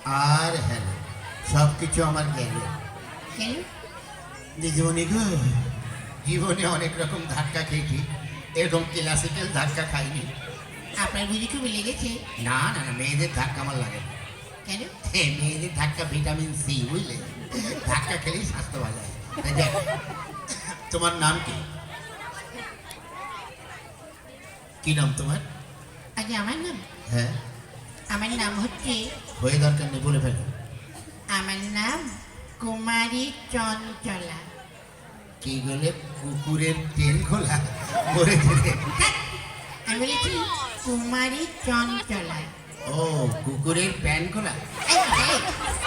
আর hello, সব কিছু আমার গেল। কেন? দিদিমণি গো, জীবনে অনেক রকম ধাক্কা খেয়েছি, এরকম ক্লাসিক্যাল ধাক্কা খাইনি। আপনার বুঝি খুব লেগেছে? না না না, মেয়েদের ধাক্কা আমার লাগে না। কেন? মেয়েদের ধাক্কা ভিটামিন সি, বুঝলে? ধাক্কা খেলেই স্বাস্থ্য ভালো হয়। তা যাক, তোমার নাম কি? কি নাম তোমার? আচ্ছা, আমার নাম হ্যাঁ, আমার নাম হচ্ছে হয়ে দরকার নেই, বলে ফেলো। আমার নাম কুমারী চঞ্চলা। কি বলে? কুকুরের ট্রেন খোলা করে দিলে? আমি বলেছি কুমারী চঞ্চলা। ও, কুকুরের প্যান খোলা? এই, এই,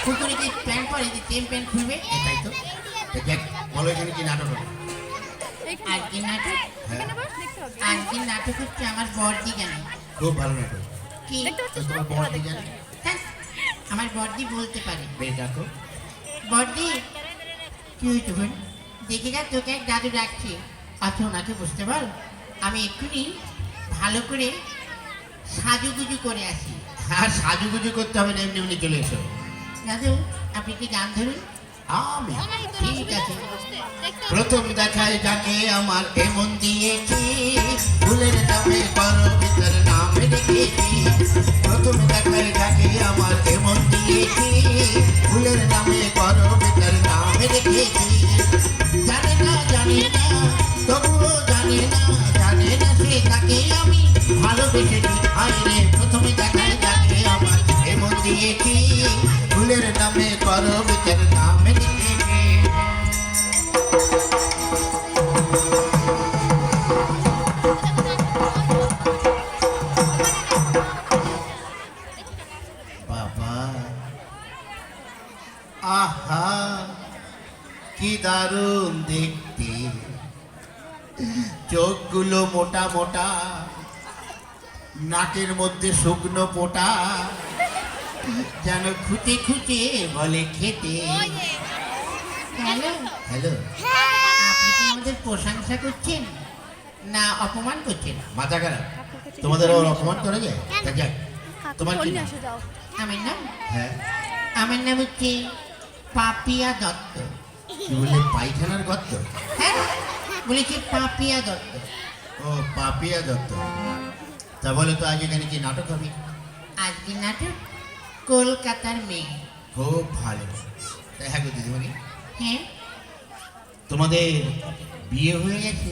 কুকুরে কি প্যান্ট পরে যে টেম প্যান্ট খুলবে? এটাই তো। তা যাক, বলো এখানে কি নাটক হবে? আর কি নাটক? হ্যাঁ, আর কি নাটক হচ্ছে আমার বর্দি জানে। খুব ভালো নাটক। কি? তো তোমার বর কি জানে? ধ্যাৎ, আমার বর্দি বলতে পারে। বেশ, ডাকো। বর্দি, কি হয়েছে বোন? দেখে যা, তোকে এক দাদু ডাকছে। আচ্ছা, ওনাকে বুঝতে পার, আমি এক্ষুনি ভালো করে সাজুগুজু করে আসি। আর সাজুগুজু করতে হবে না, এমনি এমনি চলে এসো। দাদু, আপনি কি গান ধরুন? আমি ঠিক আছে। প্রথম দেখায় যাকে আমার এমন দিয়েছি, ফুলের নামে করো ভিতর নাম রেখেছি। প্রথম দেখায় যাকে আমার এমন দিয়েছি, ফুলের নামে করো ভিতর নাম রেখেছি। জানে না তবুও জানে না সে তাকে আমি ভালোবেসেছি। আরে প্রথমে দেখায় যাকে আমার এমন দিয়েছি, ফুলের নামে করো ভিতর নাম রেখেছি। বাবা, আহা, কি দারুণ দেখতে! চোখগুলো মোটা মোটা, নাকের মধ্যে শুকনো পোটা, যেন খুঁটে খুঁটে বলে খেতে। হ্যালো, হ্যালো, আপনি কি আমাদের প্রশংসা করছেন না অপমান করছেন? মাথা খারাপ? তোমাদের ওর অপমান করে যায়? তা যাক, তোমার কি নাম? আমার নাম হ্যাঁ, আমার নাম হচ্ছে পাপিয়া দত্ত। কি বললে? পায়খানার গর্ত? হ্যাঁ, বলেছি পাপিয়া দত্ত। ও, পাপিয়া দত্ত। তা বলে তো, আজ এখানে কি নাটক হবে? আজকে নাটক কলকাতার মেয়ে। খুব ভালো। তা হ্যাঁ গো দিদিমণি, হ্যাঁ তোমাদের বিয়ে হয়ে গেছে?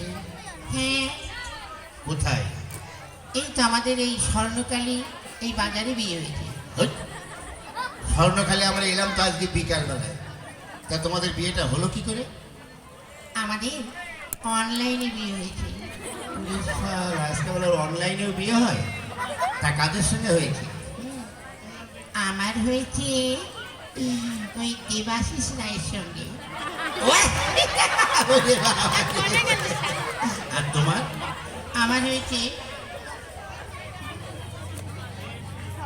হ্যাঁ, কোথায়? এই তো আমাদের এই স্বর্ণকালী এই বাজারে বিয়ে হয়েছে। ওই, স্বর্ণখালে আমরা এলাম তো আজকে বিকালবেলায়। তা তোমাদের বিয়েটা হলো কি করে? আমাদের অনলাইনে বিয়ে হয়েছে। আজকাল অনলাইনেও বিয়ে হয়? তা কাদের সঙ্গে হয়েছে? আমার হয়েছে ওই দেবাশিস রায়ের সঙ্গে। আর তোমার? আমার হয়েছে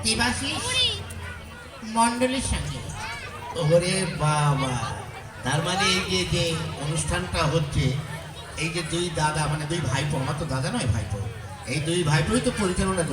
দেবাশিস মণ্ডলের সঙ্গে। ওরে বাবা, তার মানে এই যে যে অনুষ্ঠানটা হচ্ছে, এই যে দুই দাদা, মানে দুই ভাইপো, আমার তো দাদা নয়, ভাইপো, এই দুই ভাইপোই তো পরিচালনা করছে।